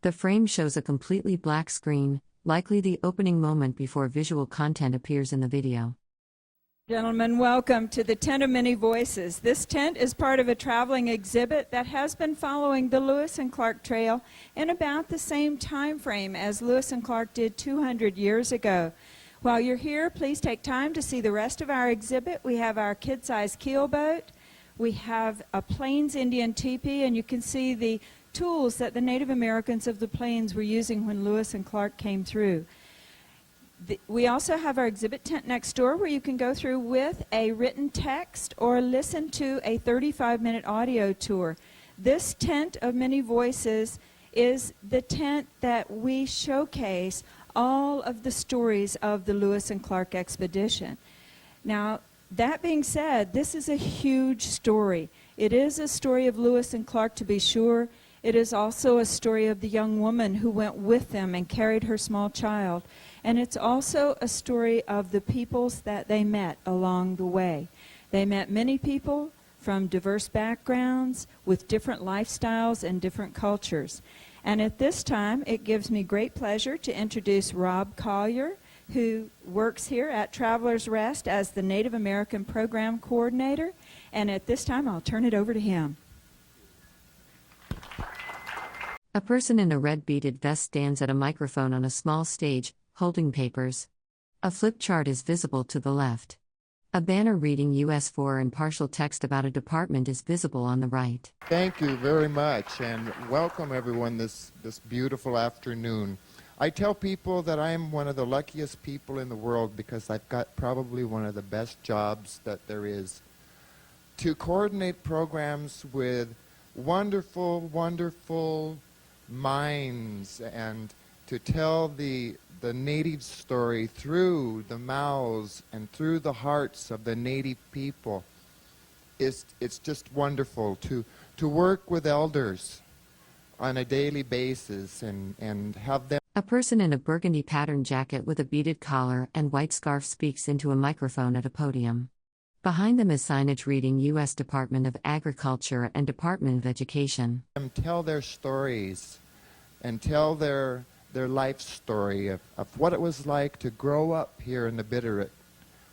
The frame shows a completely black screen, likely the opening moment before visual content appears in the video. Gentlemen, welcome to the Tent of Many Voices. This tent is part of a traveling exhibit that has been following the Lewis and Clark Trail in about the same time frame as Lewis and Clark did 200 years ago. While you're here, please take time to see the rest of our exhibit. We have our kid-sized keelboat. We have a Plains Indian teepee, and you can see the tools that the Native Americans of the Plains were using when Lewis and Clark came through. We also have our exhibit tent next door where you can go through with a written text or listen to a 35-minute audio tour. This Tent of Many Voices is the tent that we showcase all of the stories of the Lewis and Clark expedition. Now, that being said, this is a huge story. It is a story of Lewis and Clark, to be sure. It is also a story of the young woman who went with them and carried her small child. And it's also a story of the peoples that they met along the way. They met many people from diverse backgrounds with different lifestyles and different cultures. And at this time, it gives me great pleasure to introduce Rob Collier, who works here at Travelers Rest as the Native American Program Coordinator. And at this time, I'll turn it over to him. A person in a red beaded vest stands at a microphone on a small stage, holding papers. A flip chart is visible to the left. A banner reading US 4 and partial text about a department is visible on the right. Thank you very much, and welcome everyone this beautiful afternoon. I tell people that I am one of the luckiest people in the world because I've got probably one of the best jobs that there is. To coordinate programs with wonderful, wonderful minds and to tell the native story through the mouths and through the hearts of the native people. It's just wonderful to work with elders on a daily basis and have them. A person in a burgundy patterned jacket with a beaded collar and white scarf speaks into a microphone at a podium. Behind them is signage reading U.S. Department of Agriculture and Department of Education. Tell their stories and tell their life story of what it was like to grow up here in the Bitterroot,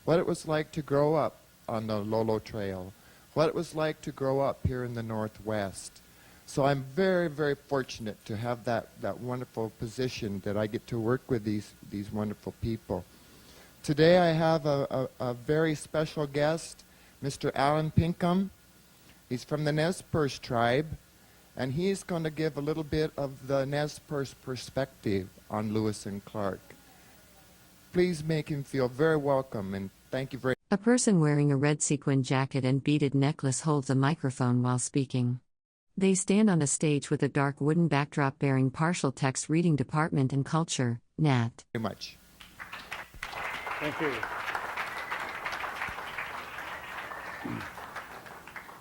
what it was like to grow up on the Lolo Trail, what it was like to grow up here in the Northwest. So I'm very, very fortunate to have that wonderful position that I get to work with these wonderful people. Today I have a very special guest, Mr. Alan Pinkham. He's from the Nez Perce tribe, and he's going to give a little bit of the Nez Perce perspective on Lewis and Clark. Please make him feel very welcome, and thank you very much. A person wearing a red sequin jacket and beaded necklace holds a microphone while speaking. They stand on a stage with a dark wooden backdrop bearing partial text reading Department and Culture, Nat. Very much. Thank you.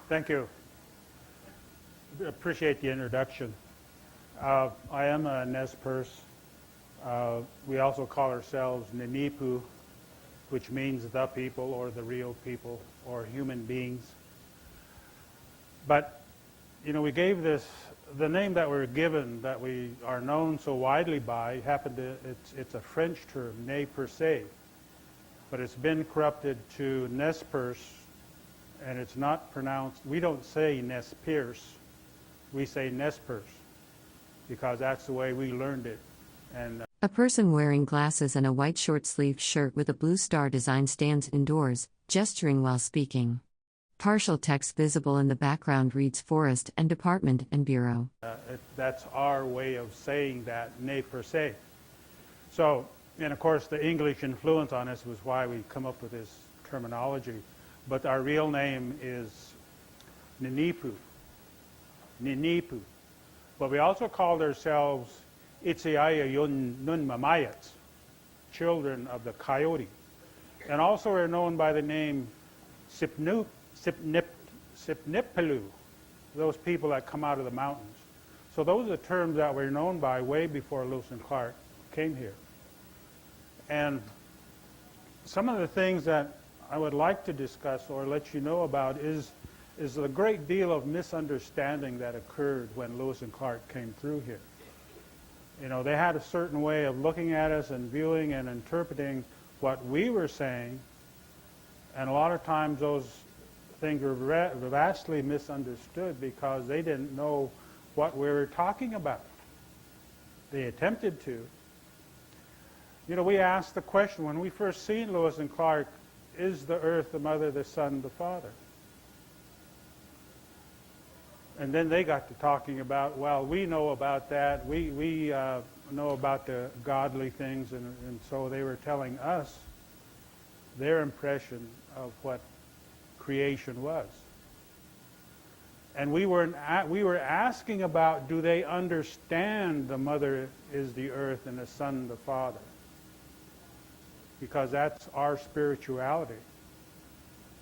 Thank you. Appreciate the introduction. I am a Nez Perce. We also call ourselves Nimíipuu, which means the people or the real people or human beings. But, you know, we gave this, the name that we're given, that we are known so widely by, it's a French term, Nez Perce, but it's been corrupted to Nez Perce, and it's not pronounced, we don't say Nez Perce, we say Nez Perce, because that's the way we learned it. And a person wearing glasses and a white short-sleeved shirt with a blue star design stands indoors, gesturing while speaking. Partial text visible in the background reads Forest and Department and Bureau. That's our way of saying that, Nez Perce. So, and of course the English influence on us was why we come up with this terminology. But our real name is Nimíipuu. Nimíipuu. But we also called ourselves Itziaya Yun Nun Mamayats, children of the coyote. And also we're known by the name Sipnipilu, those people that come out of the mountains. So those are the terms that we're known by way before Lewis and Clark came here. And some of the things that I would like to discuss or let you know about is a great deal of misunderstanding that occurred when Lewis and Clark came through here. You know, they had a certain way of looking at us and viewing and interpreting what we were saying, and a lot of times those things were vastly misunderstood because they didn't know what we were talking about. They attempted to. You know, we asked the question when we first seen Lewis and Clark, is the earth the mother, the son, the father? And then they got to talking about, well, we know about that. We know about the godly things, and so they were telling us their impression of what creation was. And we were asking about, do they understand the mother is the earth and the son the father? Because that's our spirituality.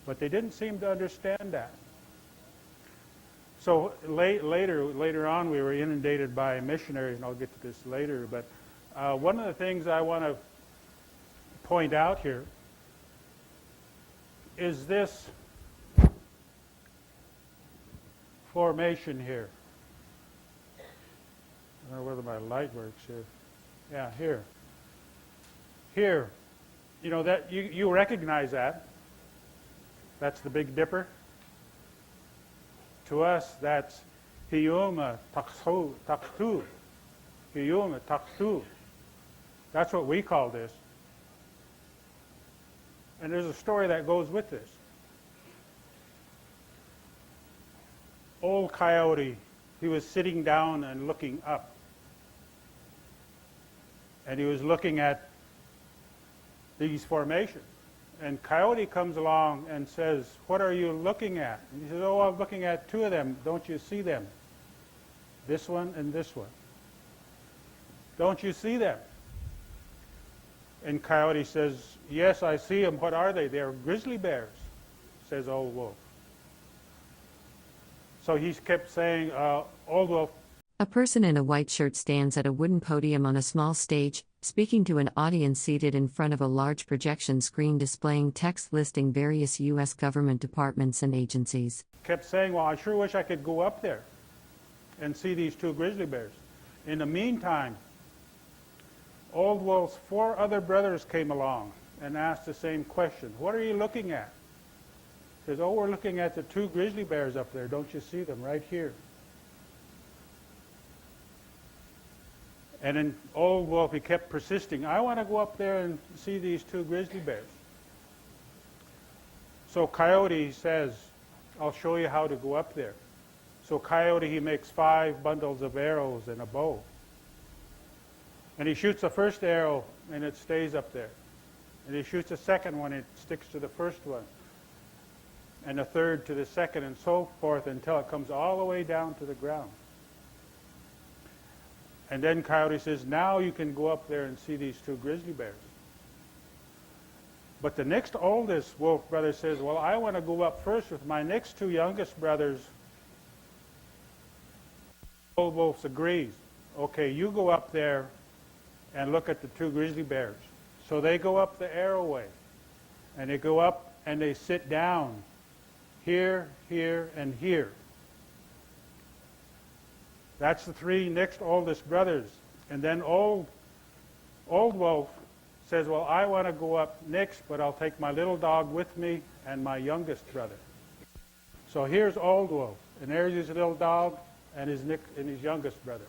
But they didn't seem to understand that. So later on, we were inundated by missionaries, and I'll get to this later. But one of the things I want to point out here is this formation here. I don't know whether my light works here. Yeah, here. Here. You know, that you recognize that. That's the Big Dipper. To us, that's Hiyuma Taktu. Hiyuma Taktu. That's what we call this. And there's a story that goes with this. Old Coyote, he was sitting down and looking up. And he was looking at these formations. And Coyote comes along and says, what are you looking at? And he says, oh, I'm looking at two of them. Don't you see them? This one and this one. Don't you see them? And Coyote says, yes, I see them. What are they? They're grizzly bears, says Old Wolf. So he kept saying, Old Wolf. A person in a white shirt stands at a wooden podium on a small stage, speaking to an audience seated in front of a large projection screen displaying text listing various U.S. government departments and agencies. Kept saying, well, I sure wish I could go up there and see these two grizzly bears. In the meantime, Old Wolf's 4 other brothers came along and asked the same question. What are you looking at? He says, oh, we're looking at the 2 grizzly bears up there. Don't you see them right here? And then Old Wolf, he kept persisting. I want to go up there and see these 2 grizzly bears. So Coyote says, I'll show you how to go up there. So Coyote, he makes 5 bundles of arrows and a bow. And he shoots the first arrow, and it stays up there. And he shoots the second one, it sticks to the first one. And the third to the second, and so forth, until it comes all the way down to the ground. And then Coyote says, now you can go up there and see these 2 grizzly bears. But the next oldest wolf brother says, well, I want to go up first with my next 2 youngest brothers. Old Wolf agrees. Okay, you go up there and look at the 2 grizzly bears. So they go up the arrowway. And they go up and they sit down here, here, and here. That's the 3 next oldest brothers. And then Old Wolf says, well, I want to go up next, but I'll take my little dog with me and my youngest brother. So here's Old Wolf, and there's his little dog and his youngest brother.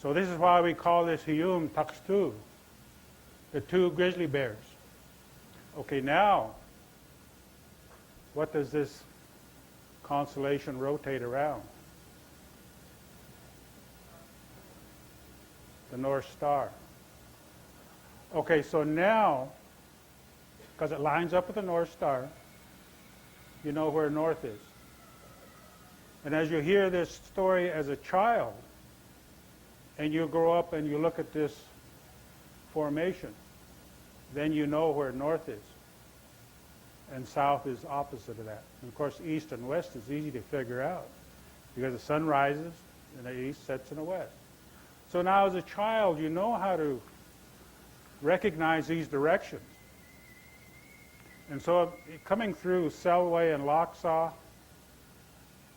So this is why we call this Hiyum Takstu, the 2 grizzly bears. Okay, now, what does this constellation rotate around? The North Star. Okay, so now, because it lines up with the North Star, you know where north is. And as you hear this story as a child, and you grow up and you look at this formation, then you know where north is. And south is opposite of that. And of course, east and west is easy to figure out because the sun rises in the east, sets in the west. So now as a child, you know how to recognize these directions. And so coming through Selway and Locksaw,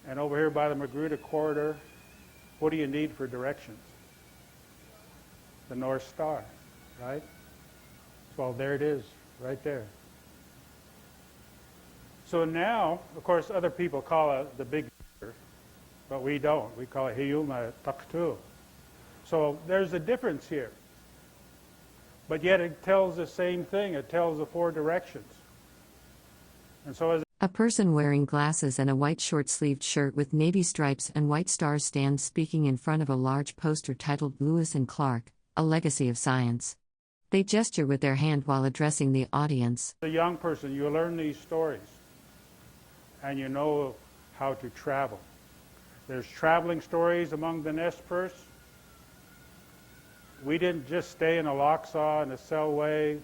and over here by the Magruder corridor, what do you need for directions? The North Star, right? Well, there it is, right there. So now, of course, other people call it the Big Dipper, but we don't. We call it Hiyuma Taktu. So there's a difference here. But yet it tells the same thing. It tells the four directions. And so as A person wearing glasses and a white short-sleeved shirt with navy stripes and white stars stands speaking in front of a large poster titled Lewis and Clark, A Legacy of Science. They gesture with their hand while addressing the audience. a young person, you learn these stories, and you know how to travel. There's traveling stories among the Nez Perce. We didn't just stay in the Locksaw and the Selway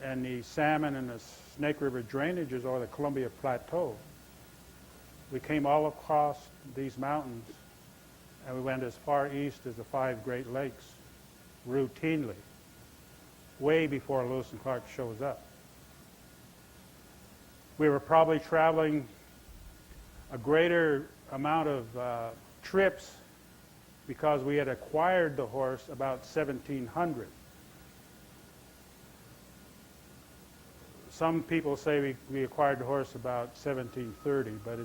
and the Salmon and the Snake River drainages or the Columbia Plateau. We came all across these mountains, and we went as far east as the 5 Great Lakes routinely, way before Lewis and Clark shows up. We were probably traveling a greater amount of trips because we had acquired the horse about 1700. Some people say we acquired the horse about 1730, but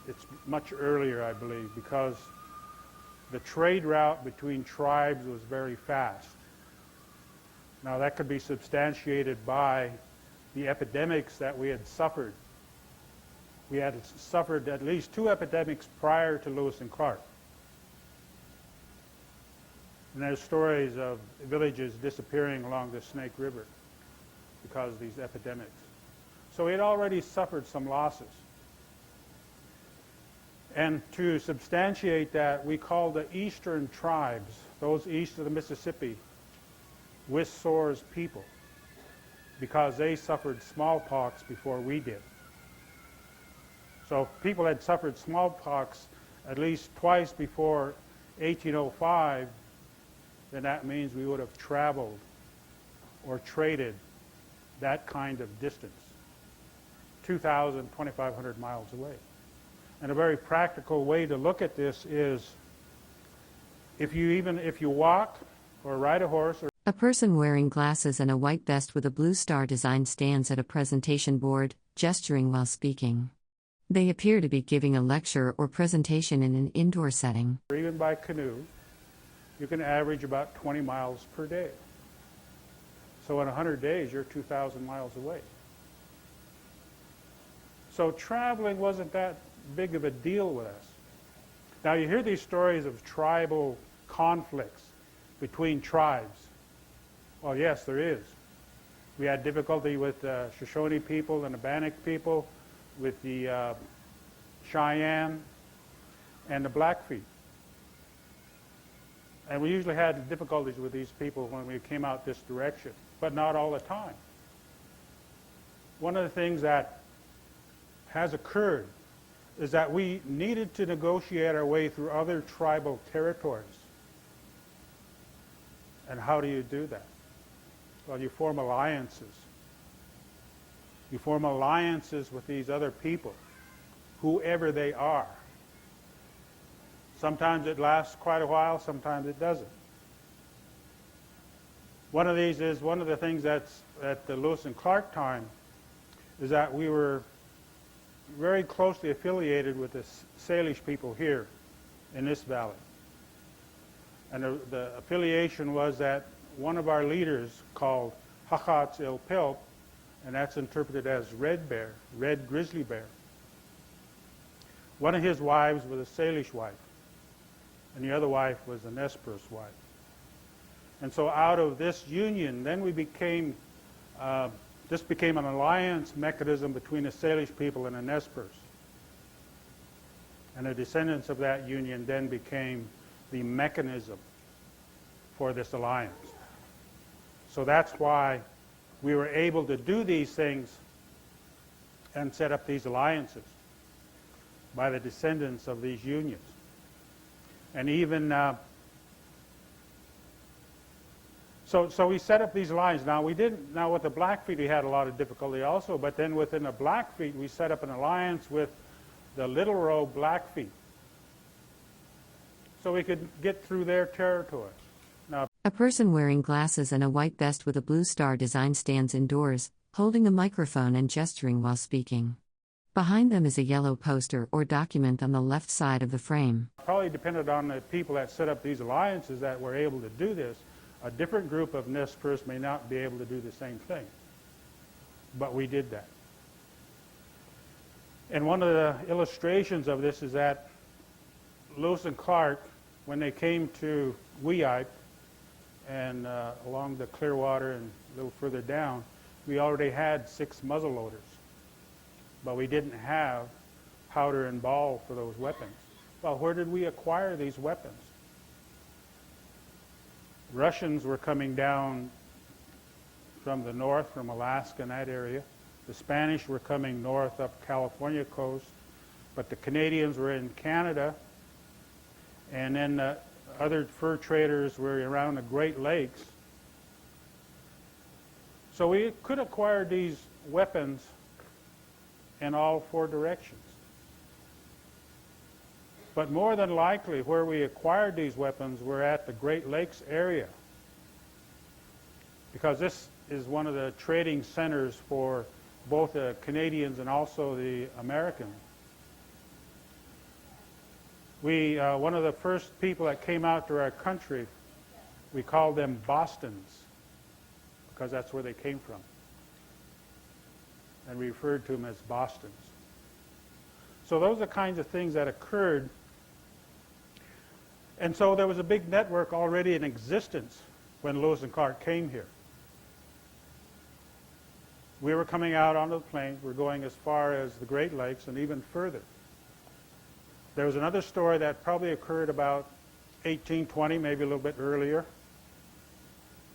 it's much earlier, I believe, because the trade route between tribes was very fast. Now that could be substantiated by the epidemics that we had suffered. We had suffered at least 2 epidemics prior to Lewis and Clark. And there's stories of villages disappearing along the Snake River because of these epidemics. So we had already suffered some losses. And to substantiate that, we call the eastern tribes, those east of the Mississippi, Wissour's people, because they suffered smallpox before we did. So if people had suffered smallpox at least twice before 1805, then that means we would have traveled or traded that kind of distance, 2,000, 2,500 miles away. And a very practical way to look at this is if you walk or ride a horse or A person wearing glasses and a white vest with a blue star design stands at a presentation board, gesturing while speaking. They appear to be giving a lecture or presentation in an indoor setting. even by canoe, you can average about 20 miles per day. So in 100 days, you're 2,000 miles away. So traveling wasn't that big of a deal with us. Now you hear these stories of tribal conflicts between tribes. Well, yes, there is. We had difficulty with the Shoshone people and the Bannock people, with the Cheyenne and the Blackfeet. And we usually had difficulties with these people when we came out this direction, but not all the time. One of the things that has occurred is that we needed to negotiate our way through other tribal territories. And how do you do that? Well, you form alliances. You form alliances with these other people, whoever they are. Sometimes it lasts quite a while, sometimes it doesn't. One of these is, one of the things that's at the Lewis and Clark time is that we were very closely affiliated with the Salish people here in this valley. And the affiliation was that one of our leaders, called Hachatz Il Pilp, and that's interpreted as red bear, red grizzly bear. One of his wives was a Salish wife, and the other wife was a Nez Perce wife. And so out of this union, then we became, this became an alliance mechanism between the Salish people and the Nez Perce. And the descendants of that union then became the mechanism for this alliance. So that's why we were able to do these things and set up these alliances by the descendants of these unions. And even, so we set up these alliances. Now with the Blackfeet we had a lot of difficulty also, but then within the Blackfeet we set up an alliance with the Little Row Blackfeet. so we could get through their territory. Now, A person wearing glasses and a white vest with a blue star design stands indoors, holding a microphone and gesturing while speaking. Behind them is a yellow poster or document on the left side of the frame. probably depended on the people that set up these alliances that were able to do this. A different group of Nez Perce may not be able to do the same thing. But we did that. And one of the illustrations of this is that Lewis and Clark, when they came to Nimíipuu and along the Clearwater and a little further down, we already had 6 muzzle loaders. But we didn't have powder and ball for those weapons. Well, where did we acquire these weapons? Russians were coming down from the north, from Alaska and that area. The Spanish were coming north up California coast, but the Canadians were in Canada, and then other fur traders were around the Great Lakes. So we could acquire these weapons in all 4 directions. But more than likely, where we acquired these weapons were at the Great Lakes area, because this is one of the trading centers for both the Canadians and also the Americans. One of the first people that came out to our country, we called them Bostons, because that's where they came from. And we referred to them as Bostons. So those are the kinds of things that occurred. And so there was a big network already in existence when Lewis and Clark came here. We were coming out onto the plains. We're going as far as the Great Lakes and even further. There was another story that probably occurred about 1820, maybe a little bit earlier.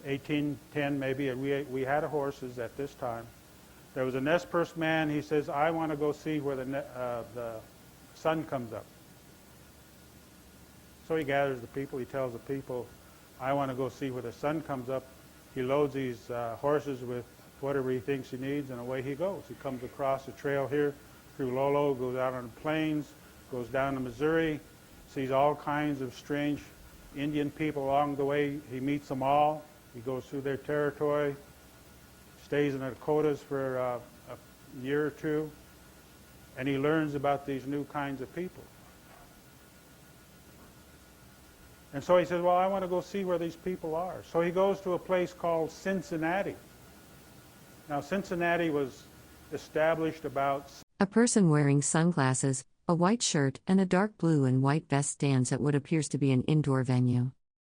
1810 maybe, and we had horses at this time. There was a Nez Perce man. He says, I want to go see where the sun comes up. So he gathers the people. He tells the people, I want to go see where the sun comes up. He loads these horses with whatever he thinks he needs, and away he goes. He comes across a trail here through Lolo, goes out on the plains, goes down to Missouri, sees all kinds of strange Indian people along the way. He meets them all. He goes through their territory, stays in the Dakotas for a year or 2, and he learns about these new kinds of people. And so he says, well, I want to go see where these people are. So he goes to a place called Cincinnati. Now, Cincinnati was established about... A person wearing sunglasses, a white shirt, and a dark blue and white vest stands at what appears to be an indoor venue.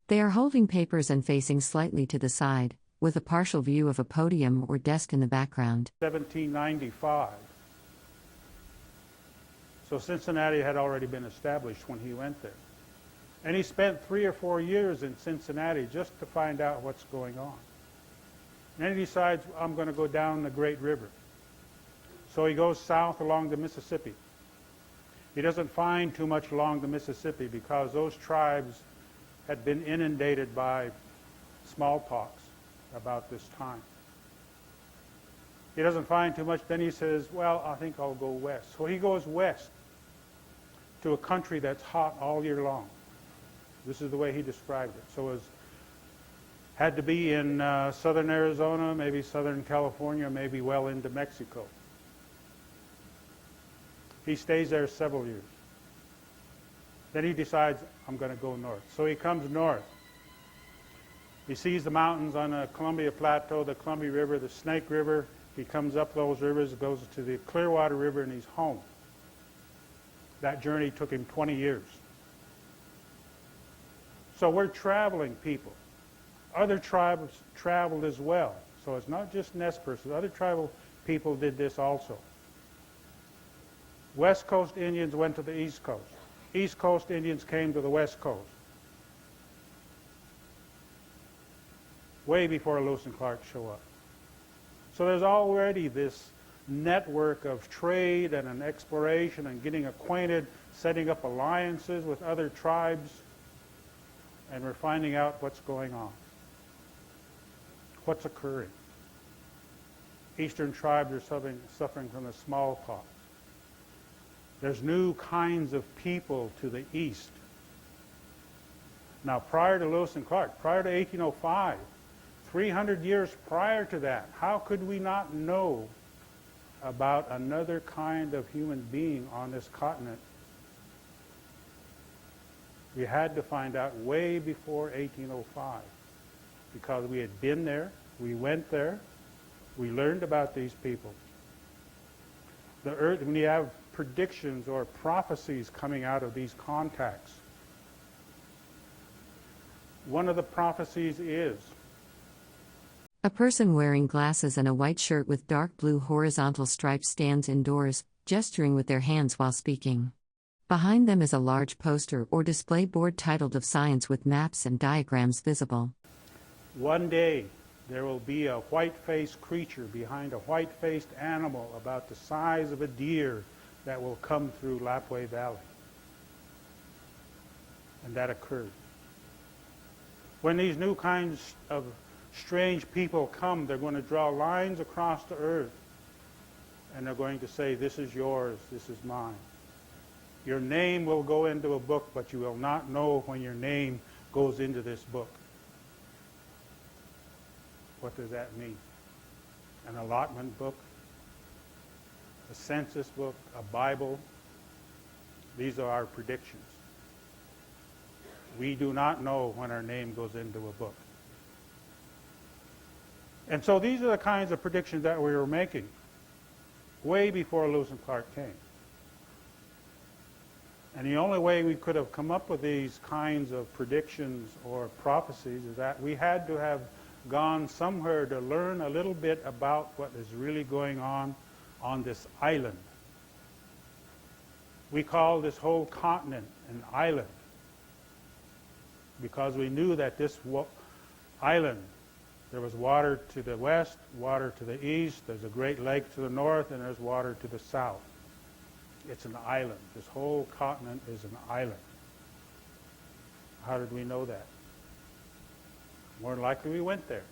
They are holding papers and facing slightly to the side, with a partial view of a podium or desk in the background. 1795. So Cincinnati had already been established when he went there. And he spent 3 or 4 years in Cincinnati just to find out what's going on. And then he decides, I'm going to go down the Great River. So he goes south along the Mississippi. He doesn't find too much along the Mississippi because those tribes had been inundated by smallpox about this time. He doesn't find too much. Then he says, well, I think I'll go west. So he goes west to a country that's hot all year long. This is the way he described it. So it had to be in southern Arizona, maybe southern California, maybe well into Mexico. He stays there several years. Then he decides, I'm going to go north. So he comes north. He sees the mountains on the Columbia Plateau, the Columbia River, the Snake River. He comes up those rivers, goes to the Clearwater River, and he's home. That journey took him 20 years. So we're traveling people. Other tribes traveled as well. So it's not just Nez Perce. Other tribal people did this also. West Coast Indians went to the East Coast. East Coast Indians came to the West Coast. Way before Lewis and Clark show up. So there's already this network of trade and an exploration and getting acquainted, setting up alliances with other tribes, and we're finding out what's going on. What's occurring? Eastern tribes are suffering from the smallpox. There's new kinds of people to the east. Now, prior to Lewis and Clark, prior to 1805, 300 years prior to that, how could we not know about another kind of human being on this continent? We had to find out way before 1805 because we had been there, we went there, we learned about these people. The earth, when you have predictions or prophecies coming out of these contacts, one of the prophecies is a person wearing glasses and a white shirt with dark blue horizontal stripes stands indoors, gesturing with their hands while speaking. Behind them is a large poster or display board titled of science with maps and diagrams visible. One day there will be a white-faced creature behind a white-faced animal about the size of a deer that will come through Lapwai Valley. And that occurred. When these new kinds of strange people come, they're going to draw lines across the earth and they're going to say, this is yours, this is mine. Your name will go into a book, but you will not know when your name goes into this book. What does that mean? An allotment book? A census book? A Bible? These are our predictions. We do not know when our name goes into a book. And so these are the kinds of predictions that we were making way before Lewis and Clark came. And the only way we could have come up with these kinds of predictions or prophecies is that we had to have gone somewhere to learn a little bit about what is really going on this island. We call this whole continent an island because we knew that this island, there was water to the west, water to the east, there's a great lake to the north, and there's water to the south. It's an island. This whole continent is an island. How did we know that? More than likely we went there.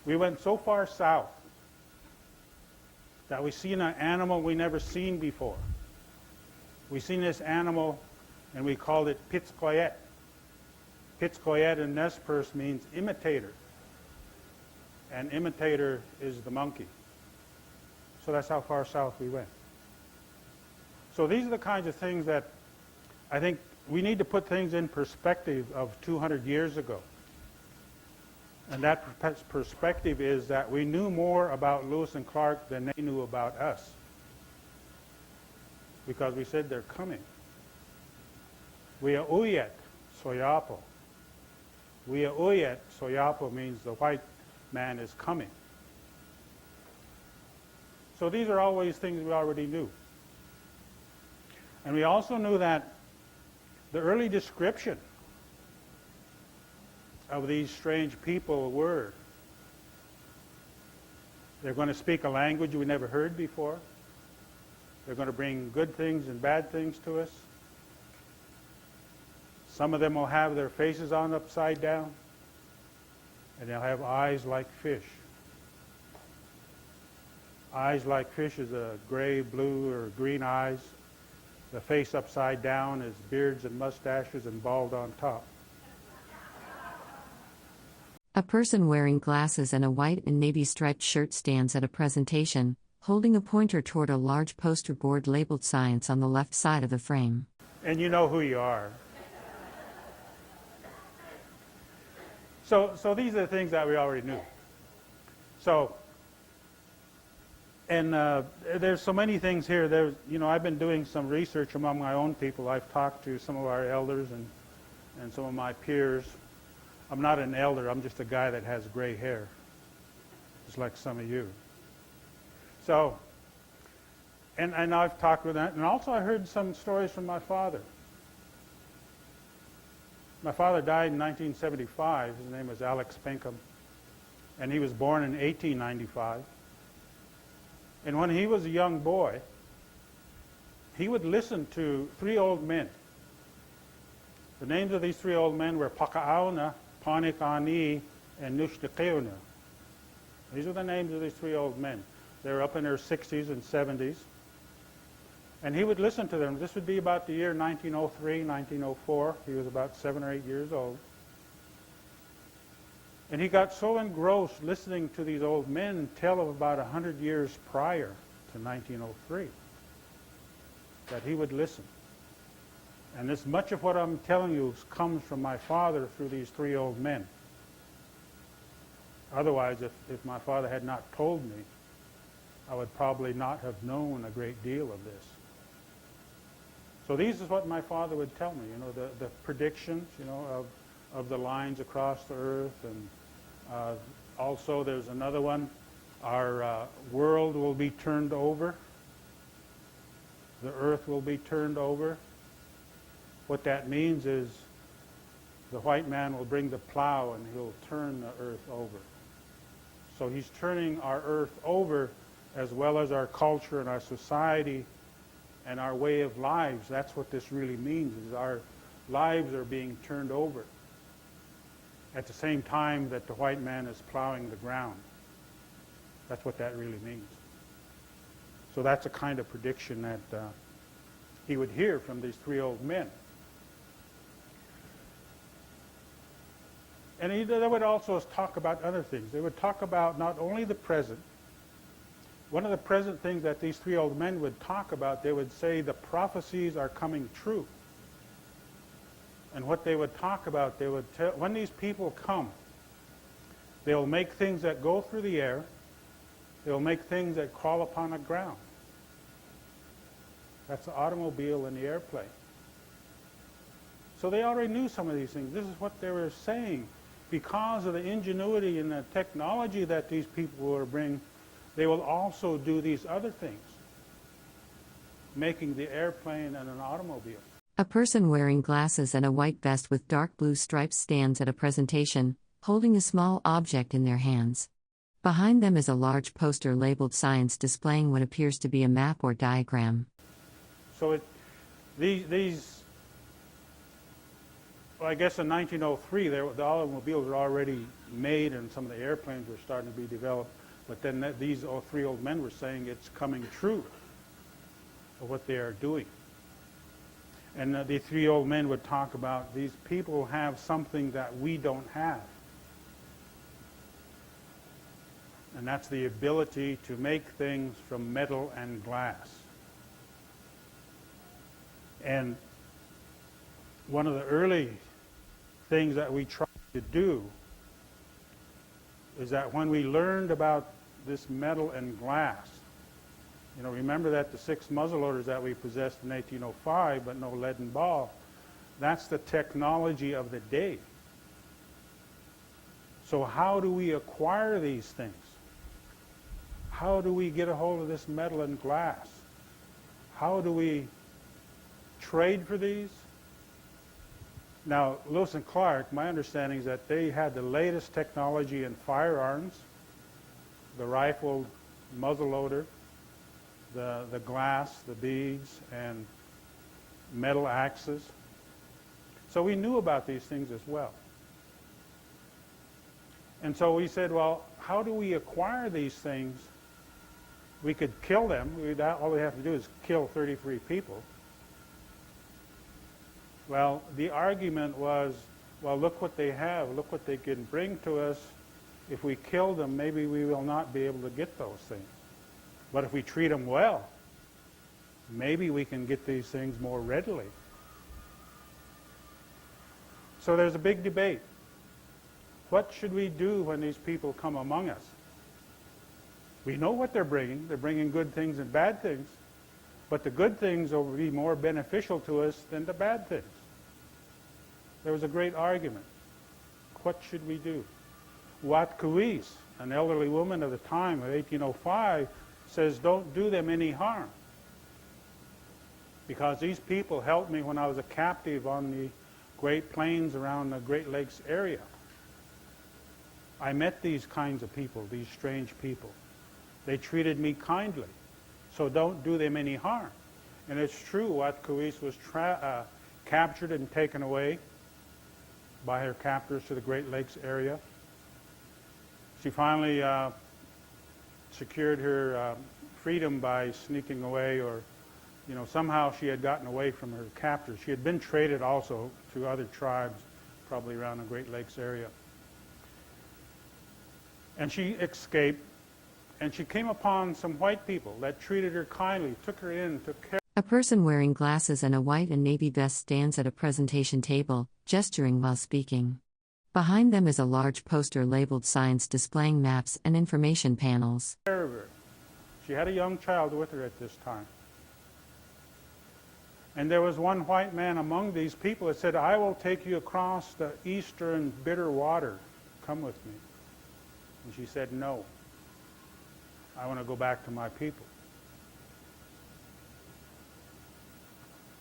We went so far south that we seen an animal we never seen before. We seen this animal and we called it Pitskoyet. Pitskoyet in Nez Perce means imitator. And imitator is the monkey. So that's how far south we went. So these are the kinds of things that I think we need to put things in perspective of 200 years ago. And that perspective is that we knew more about Lewis and Clark than they knew about us. Because we said they're coming. Wia uyet soyapo. Wia uyet soyapo means the white man is coming. So these are always things we already knew. And we also knew that the early description of these strange people were they're going to speak a language we never heard before. They're going to bring good things and bad things to us. Some of them will have their faces on upside down, and they'll have eyes like fish. Eyes like fish is a gray, blue, or green eyes. The face upside down is beards and mustaches and bald on top. A person wearing glasses and a white and navy striped shirt stands at a presentation, holding a pointer toward a large poster board labeled Science on the left side of the frame. And you know who you are. So these are the things that we already knew. So, and there's so many things here. There's, I've been doing some research among my own people. I've talked to some of our elders and some of my peers. I'm not an elder. I'm just a guy that has gray hair, just like some of you. So, and I've talked with that. And also I heard some stories from my father. My father died in 1975. His name was Alex Pinkham. And he was born in 1895. And when he was a young boy, he would listen to three old men. The names of these three old men were Pakaauna, Panikani, and Nushtakeuna. These are the names of these three old men. They were up in their 60s and 70s. And he would listen to them. This would be about the year 1903, 1904. He was about 7 or 8 years old. And he got so engrossed listening to these old men tell of about 100 years prior to 1903 that he would listen. And this much of what I'm telling you comes from my father through these three old men. Otherwise, if my father had not told me, I would probably not have known a great deal of this. So these is what my father would tell me, the predictions, of the lines across the earth. And also there's another one, our world will be turned over. The earth will be turned over. What that means is the white man will bring the plow and he'll turn the earth over. So he's turning our earth over, as well as our culture and our society and our way of lives. That's what this really means, is our lives are being turned over at the same time that the white man is plowing the ground. That's what that really means. So that's a kind of prediction that he would hear from these three old men. And they would also talk about other things. They would talk about not only the present. One of the present things that these three old men would talk about, they would say the prophecies are coming true. And what they would talk about, they would tell, when these people come, they'll make things that go through the air. They'll make things that crawl upon the ground. That's the automobile and the airplane. So they already knew some of these things. This is what they were saying. Because of the ingenuity and the technology that these people will bring, they will also do these other things, making the airplane and an automobile. A person wearing glasses and a white vest with dark blue stripes stands at a presentation, holding a small object in their hands. Behind them is a large poster labeled Science, displaying what appears to be a map or diagram. So well, I guess in 1903, the automobiles were already made and some of the airplanes were starting to be developed. But then these three old men were saying it's coming true of what they are doing. And the three old men would talk about these people have something that we don't have. And that's the ability to make things from metal and glass. And one of the early things that we tried to do is that when we learned about this metal and glass, remember that the 6 muzzleloaders that we possessed in 1805, but no lead and ball, that's the technology of the day. So how do we acquire these things? How do we get a hold of this metal and glass? How do we trade for these? Now, Lewis and Clark, my understanding is that they had the latest technology in firearms, the rifle muzzleloader, the glass, the beads, and metal axes. So we knew about these things as well. And so we said, well, how do we acquire these things? We could kill them. All we have to do is kill 33 people. Well, the argument was, well, look what they have. Look what they can bring to us. If we kill them, maybe we will not be able to get those things. But if we treat them well, maybe we can get these things more readily. So there's a big debate. What should we do when these people come among us? We know what they're bringing. They're bringing good things and bad things. But the good things will be more beneficial to us than the bad things. There was a great argument. What should we do? Wat Kuis, an elderly woman of the time of 1805, says, don't do them any harm. Because these people helped me when I was a captive on the Great Plains around the Great Lakes area. I met these kinds of people, these strange people. They treated me kindly. So don't do them any harm. And it's true, Wat Kuis was captured and taken away by her captors to the Great Lakes area. She finally secured her freedom by sneaking away, or somehow she had gotten away from her captors. She had been traded also to other tribes, probably around the Great Lakes area. And she escaped, and she came upon some white people that treated her kindly, took her in, took care. A person wearing glasses and a white and navy vest stands at a presentation table, gesturing while speaking. Behind them is a large poster labeled Science displaying maps and information panels. She had a young child with her at this time. And there was one white man among these people that said, I will take you across the eastern bitter water. Come with me. And she said, no. I want to go back to my people.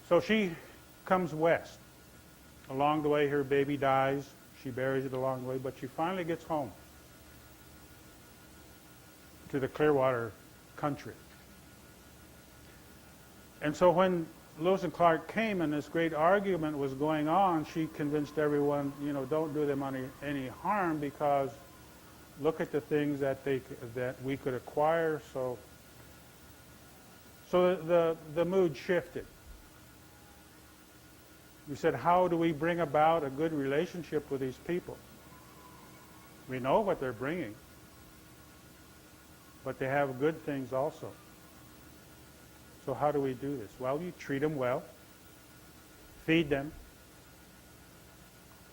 So she comes west. Along the way, her baby dies. She buries it along the way, but she finally gets home to the Clearwater country. And so when Lewis and Clark came and this great argument was going on, she convinced everyone, don't do them any harm, because look at the things that we could acquire. So the mood shifted. We said, how do we bring about a good relationship with these people? We know what they're bringing, but they have good things also. So how do we do this? Well, you treat them well, feed them,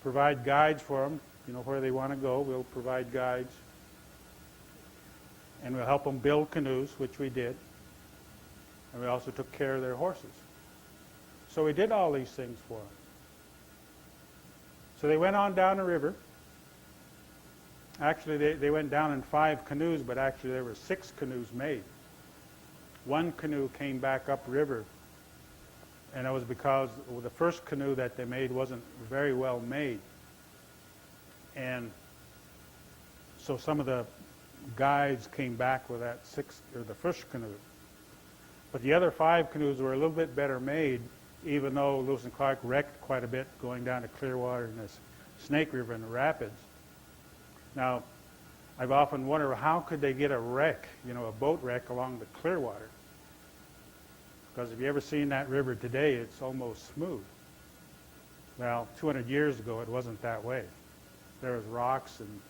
provide guides for them, where they want to go. We'll provide guides. And we'll help them build canoes, which we did. And we also took care of their horses. So we did all these things for them. So they went on down the river. Actually, they went down in 5 canoes, but actually there were 6 canoes made. One canoe came back upriver, and it was because the first canoe that they made wasn't very well made. And so some of the guides came back with that the first canoe. But the other 5 canoes were a little bit better made, even though Lewis and Clark wrecked quite a bit going down to Clearwater and the Snake River and the rapids. Now, I've often wondered, how could they get a wreck, a boat wreck along the Clearwater? Because if you've ever seen that river today, it's almost smooth. Well, 200 years ago, it wasn't that way. There was rocks and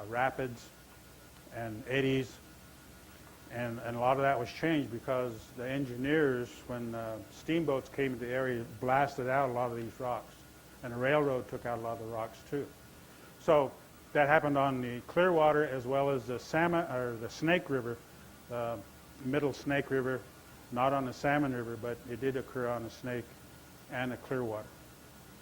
rapids and eddies, and a lot of that was changed because the engineers, when steamboats came into the area, blasted out a lot of these rocks, and the railroad took out a lot of the rocks too. So that happened on the Clearwater as well as the Snake River, Middle Snake River, not on the Salmon River, but it did occur on the Snake and the Clearwater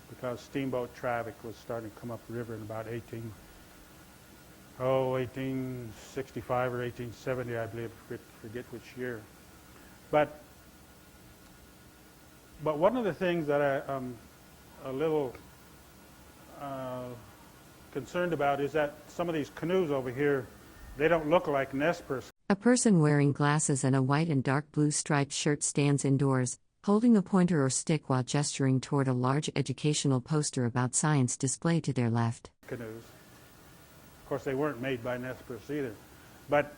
because steamboat traffic was starting to come up the river in about 1865 or 1870, I believe, forget which year. But one of the things that I'm a little concerned about is that some of these canoes over here, they don't look like Nez Perce. A person wearing glasses and a white and dark blue striped shirt stands indoors, holding a pointer or stick while gesturing toward a large educational poster about science displayed to their left. Canoes. Of course, they weren't made by Nez Perce either. But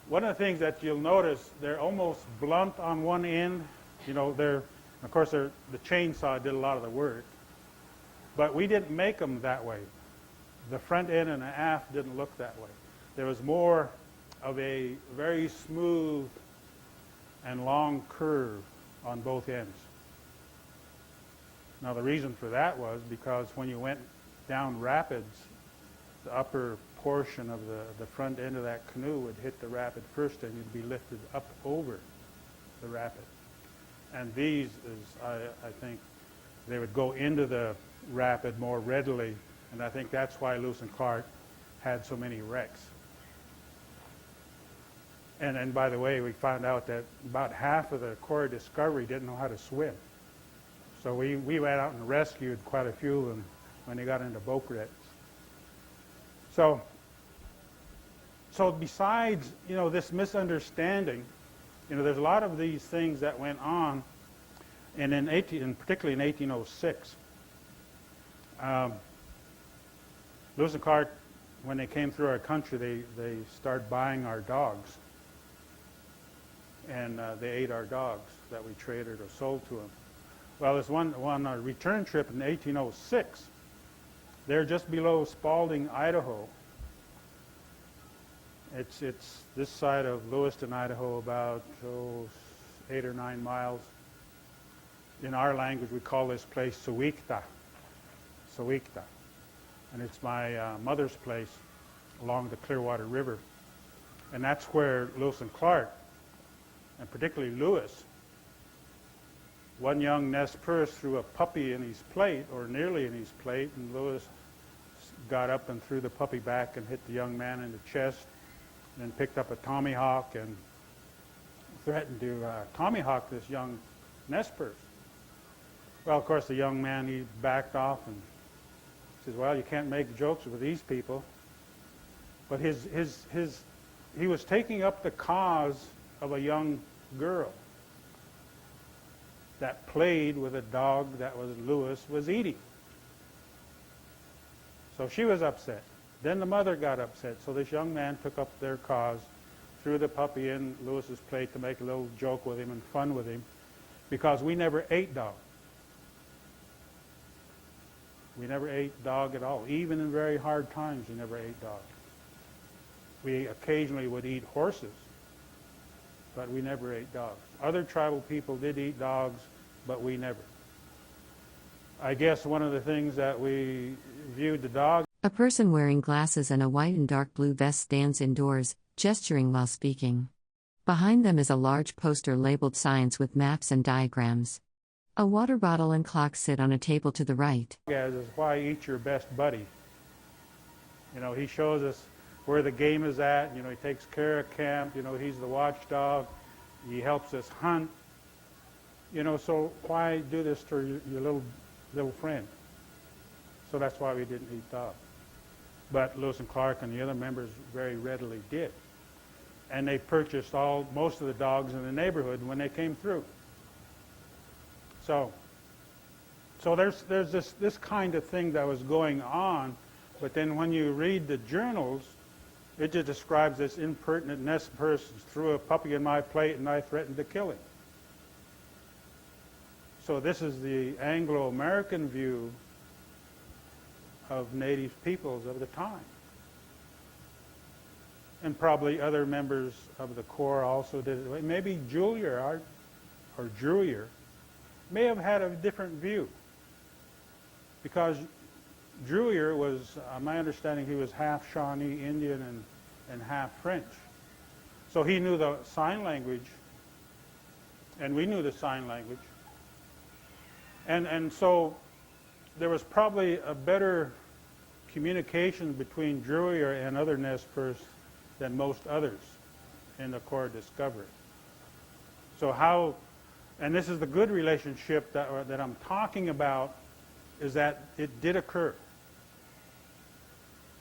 one of the things that you'll notice, they're almost blunt on one end. The chainsaw did a lot of the work. But we didn't make them that way. The front end and the aft didn't look that way. There was more of a very smooth and long curve on both ends. Now the reason for that was because when you went down rapids, the upper portion of the front end of that canoe would hit the rapid first and you'd be lifted up over the rapid. And these, I think, they would go into the rapid more readily, and I think that's why Lewis and Clark had so many wrecks. And by the way, we found out that about half of the Corps Discovery didn't know how to swim. So we went out and rescued quite a few of them when they got into boat wrecks. So besides, this misunderstanding, there's a lot of these things that went on, and particularly in 1806. Lewis and Clark, when they came through our country, they started buying our dogs. And they ate our dogs that we traded or sold to them. Well, this one return trip in 1806, they're just below Spalding, Idaho. It's this side of Lewiston, Idaho, about 8 or 9 miles. In our language, we call this place Suwikta. Suwikta. And it's my mother's place along the Clearwater River. And that's where Lewis and Clark, and particularly Lewis, one young Nez Perce threw a puppy in his plate, or nearly in his plate, and Lewis got up and threw the puppy back and hit the young man in the chest, and then picked up a tomahawk and threatened to tomahawk this young Nez Perce. Well, of course, the young man, he backed off and says, well, you can't make jokes with these people. But he was taking up the cause of a young girl that played with a dog that Lewis was eating. So she was upset. Then the mother got upset. So this young man took up their cause, threw the puppy in Lewis's plate to make a little joke with him and fun with him, because we never ate dog. We never ate dog at all. Even in very hard times, we never ate dog. We occasionally would eat horses, but we never ate dogs. Other tribal people did eat dogs, but we never. I guess one of the things that we viewed the dog. A person wearing glasses and a white and dark blue vest stands indoors, gesturing while speaking. Behind them is a large poster labeled Science with maps and diagrams. A water bottle and clock sit on a table to the right. As is why eat your best buddy. You know, he shows us where the game is at. You know, he takes care of camp. You know, he's the watchdog. He helps us hunt. You know, so why do this to your little friend? So that's why we didn't eat dog. But Lewis and Clark and the other members very readily did. And they purchased most of the dogs in the neighborhood when they came through. So there's this kind of thing that was going on, but then when you read the journals, it just describes this impertinent Nez Perce threw a puppy in my plate and I threatened to kill him. So this is the Anglo-American view of native peoples of the time. And probably other members of the Corps also did it. Maybe Julier or Drewier may have had a different view, because Drewier was, my understanding, he was half Shawnee Indian and half French. So he knew the sign language, and we knew the sign language. And so there was probably a better communication between Drewier and other Nez Perce than most others in the Corps discovery. So how, and this is the good relationship that I'm talking about, is that it did occur.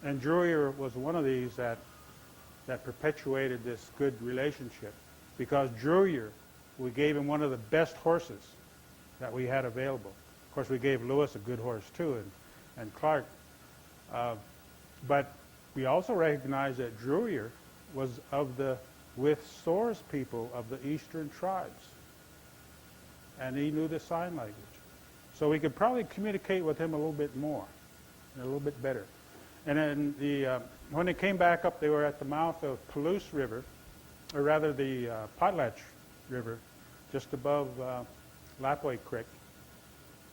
And Drewier was one of these that perpetuated this good relationship, because Drewier, we gave him one of the best horses that we had available. Of course, we gave Lewis a good horse too, and Clark. But we also recognized that Drewier was with Sour's people of the eastern tribes. And he knew the sign language. So we could probably communicate with him a little bit more, and a little bit better. And then when they came back up, they were at the mouth of Palouse River, or rather the Potlatch River, just above Lapwai Creek,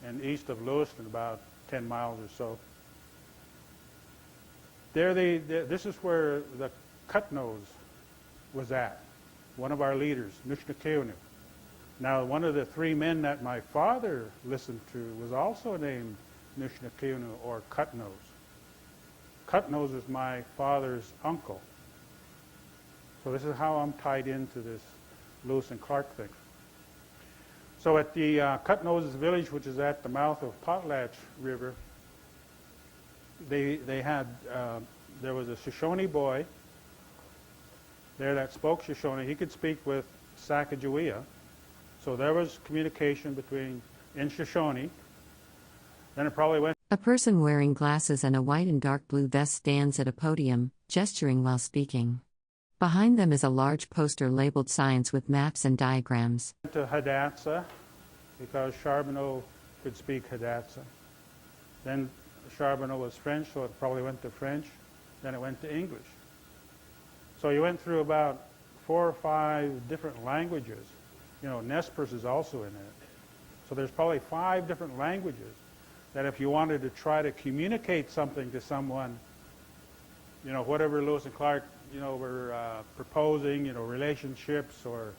and east of Lewiston, about 10 miles or so. This is where the Cutnose was at, one of our leaders, Nushnakewnu. Now, one of the three men that my father listened to was also named Nushnakewnu, or Cutnose. Cutnose is my father's uncle. So this is how I'm tied into this Lewis and Clark thing. So at the Cutnose village, which is at the mouth of Potlatch River, there was a Shoshone boy there that spoke Shoshone. He could speak with Sacagawea. So there was communication in Shoshone. Then it probably went. A person wearing glasses and a white and dark blue vest stands at a podium, gesturing while speaking. Behind them is a large poster labeled Science with maps and diagrams. To Hidatsa, because Charbonneau could speak Hidatsa. Then Charbonneau was French, so it probably went to French. Then it went to English. So you went through about 4 or 5 different languages. You know, Nez Perce is also in it. So there's probably 5 different languages that if you wanted to try to communicate something to someone, you know, whatever Lewis and Clark, you know, were proposing, you know, relationships or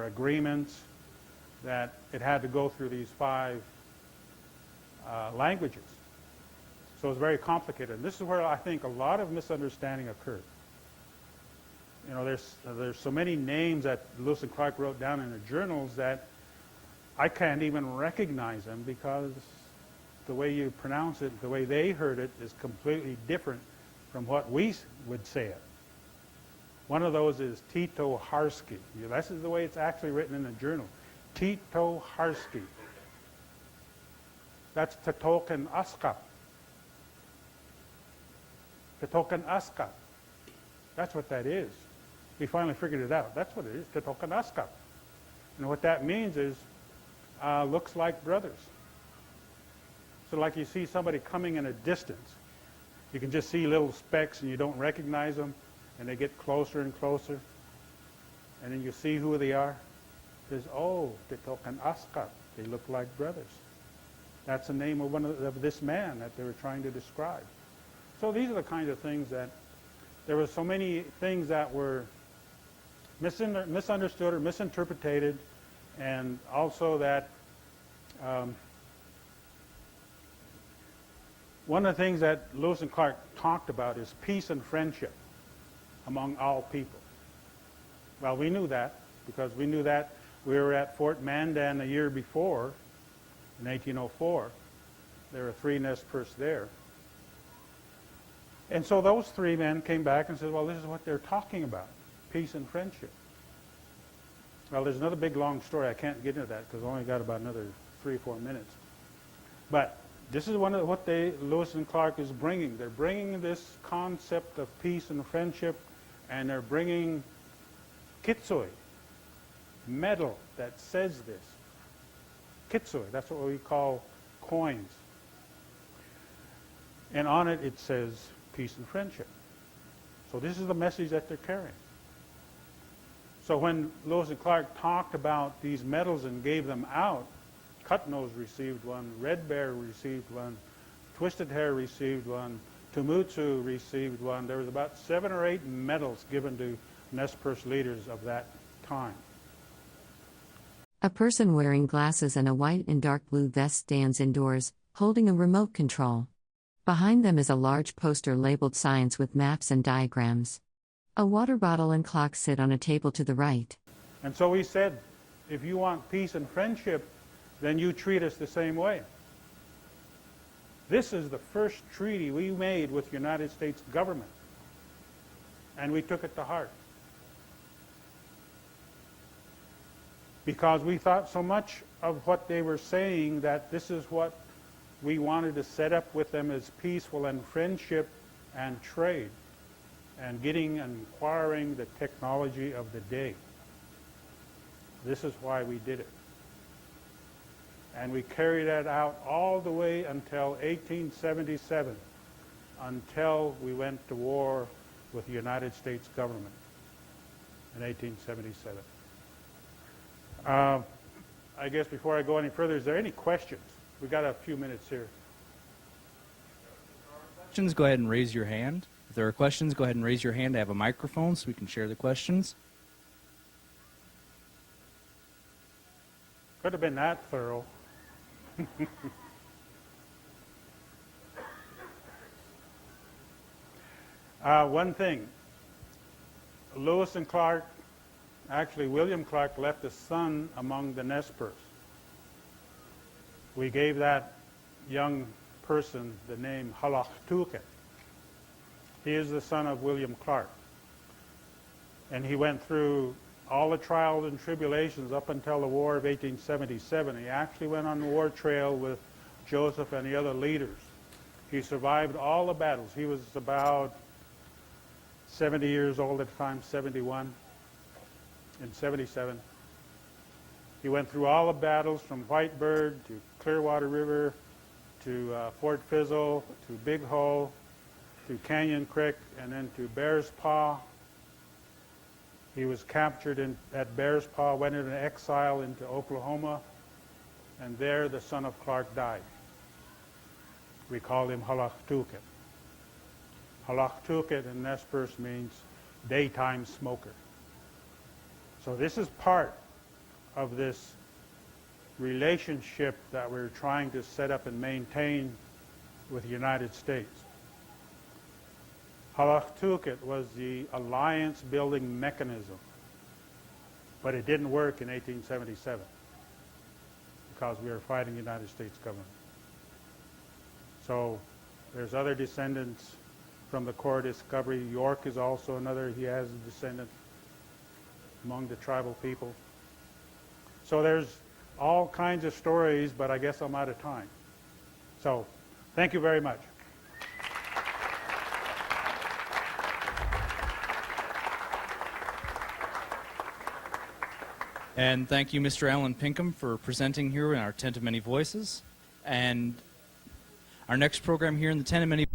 agreements, that it had to go through these 5 languages. So it's very complicated. And this is where I think a lot of misunderstanding occurred. You know, there's so many names that Lewis and Clark wrote down in their journals that I can't even recognize them because the way you pronounce it, the way they heard it, is completely different from what we would say it. One of those is Tito Harsky. This is the way it's actually written in the journal. Tito Harsky. That's Tatokan Askap. Tatokan Askap. That's what that is. We finally figured it out. That's what it is, Tatokan Askap. And what that means is, looks like brothers. So like you see somebody coming in a distance. You can just see little specks and you don't recognize them, and they get closer and closer. And then you see who they are. Says, oh, Tatokan Askap. They look like brothers. That's the name of this man that they were trying to describe. So these are the kinds of things that there were so many things that were misunderstood or misinterpreted, and also that one of the things that Lewis and Clark talked about is peace and friendship among all people. Well, we knew that because we knew that we were at Fort Mandan a year before, in 1804. There were 3 Nez Perce there. And so those 3 men came back and said, well, this is what they're talking about, peace and friendship. Well, there's another big long story. I can't get into that because I only got about another 3 or 4 minutes. But this is one of what Lewis and Clark is bringing. They're bringing this concept of peace and friendship, and they're bringing kitsui, metal that says this. Kitsui, that's what we call coins. And on it, it says peace and friendship. So this is the message that they're carrying. So when Lewis and Clark talked about these medals and gave them out, Cut Nose received one, Red Bear received one, Twisted Hair received one, Tumutsu received one. There was about 7 or 8 medals given to Nez Perce leaders of that time. A person wearing glasses and a white and dark blue vest stands indoors, holding a remote control. Behind them is a large poster labeled Science with maps and diagrams. A water bottle and clock sit on a table to the right. And so we said, if you want peace and friendship, then you treat us the same way. This is the first treaty we made with the United States government, and we took it to heart. Because we thought so much of what they were saying that this is what we wanted to set up with them as peaceful and friendship and trade, and getting and acquiring the technology of the day. This is why we did it. And we carried that out all the way until 1877, until we went to war with the United States government in 1877. I guess before I go any further, is there any questions? We've got a few minutes here. Questions, go ahead and raise your hand. If there are questions, go ahead and raise your hand. I have a microphone so we can share the questions. Could have been that thorough. One thing, Lewis and Clark, actually William Clark, left a son among the Nez Perce. We gave that young person the name Halachtuket. He is the son of William Clark. And he went through all the trials and tribulations up until the War of 1877. He actually went on the war trail with Joseph and the other leaders. He survived all the battles. He was about 70 years old at the time, 71, in 77. He went through all the battles from Whitebird to Clearwater River to Fort Fizzle to Big Hole to Canyon Creek and then to Bear's Paw. He was captured at Bear's Paw, went into exile into Oklahoma, and there the son of Clark died. We call him Halachtukit. Halachtukit in Nez Perce means daytime smoker. So this is part of this relationship that we're trying to set up and maintain with the United States. Halachtukit was the alliance-building mechanism, but it didn't work in 1877 because we were fighting the United States government. So there's other descendants from the core discovery. York is also another. He has a descendant among the tribal people. So there's all kinds of stories, but I guess I'm out of time. So thank you very much. And thank you, Mr. Alan Pinkham, for presenting here in our Tent of Many Voices. And our next program here in the Tent of Many